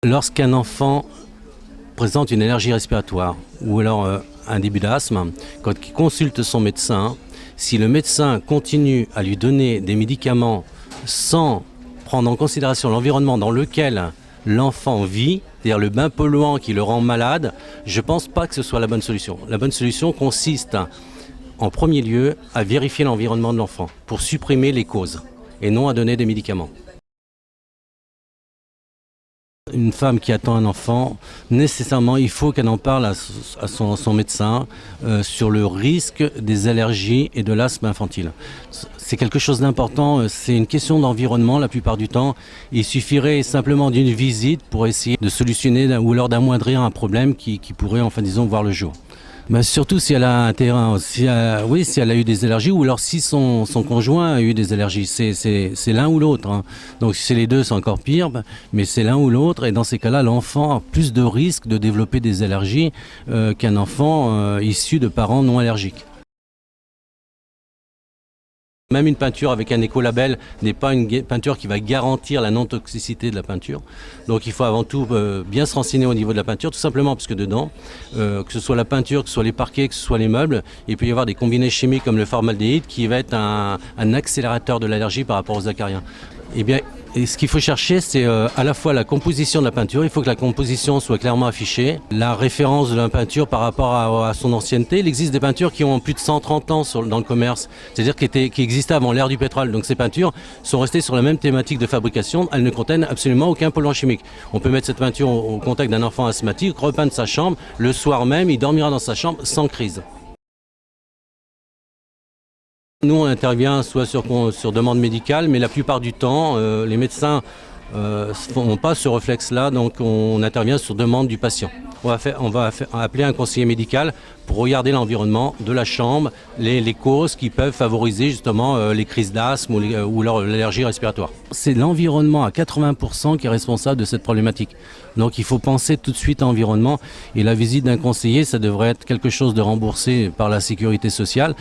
Lorsqu'un enfant présente une allergie respiratoire ou alors un début d'asthme, quand il consulte son médecin, si le médecin continue à lui donner des médicaments sans prendre en considération l'environnement dans lequel l'enfant vit, c'est-à-dire le bain polluant qui le rend malade, je ne pense pas que ce soit la bonne solution. La bonne solution consiste en premier lieu à vérifier l'environnement de l'enfant pour supprimer les causes et non à donner des médicaments. Une femme qui attend un enfant, nécessairement, il faut qu'elle en parle à son médecin sur le risque des allergies et de l'asthme infantile. C'est quelque chose d'important, c'est une question d'environnement la plupart du temps. Il suffirait simplement d'une visite pour essayer de solutionner ou alors d'amoindrir un problème qui pourrait, enfin disons, voir le jour. Surtout si elle a un terrain, si elle a eu des allergies ou alors si son conjoint a eu des allergies. C'est l'un ou l'autre, hein. Donc si c'est les deux, c'est encore pire, mais c'est l'un ou l'autre. Et dans ces cas-là, l'enfant a plus de risques de développer des allergies qu'un enfant issu de parents non allergiques. Même une peinture avec un écolabel n'est pas une peinture qui va garantir la non-toxicité de la peinture. Donc il faut avant tout bien se renseigner au niveau de la peinture, tout simplement parce que dedans, que ce soit la peinture, que ce soit les parquets, que ce soit les meubles, il peut y avoir des combinés chimiques comme le formaldéhyde qui va être un accélérateur de l'allergie par rapport aux acariens. Eh bien, ce qu'il faut chercher, c'est à la fois la composition de la peinture. Il faut que la composition soit clairement affichée. La référence de la peinture par rapport à son ancienneté. Il existe des peintures qui ont plus de 130 ans dans le commerce, c'est-à-dire qui existaient avant l'ère du pétrole. Donc ces peintures sont restées sur la même thématique de fabrication. Elles ne contiennent absolument aucun polluant chimique. On peut mettre cette peinture au contact d'un enfant asthmatique, repeindre sa chambre. Le soir même, il dormira dans sa chambre sans crise. Nous, on intervient soit sur demande médicale, mais la plupart du temps, les médecins n'ont pas ce réflexe-là, donc on intervient sur demande du patient. On va appeler un conseiller médical pour regarder l'environnement de la chambre, les causes qui peuvent favoriser justement les crises d'asthme ou l'allergie respiratoire. C'est l'environnement à 80% qui est responsable de cette problématique. Donc il faut penser tout de suite à l'environnement et la visite d'un conseiller, ça devrait être quelque chose de remboursé par la sécurité sociale.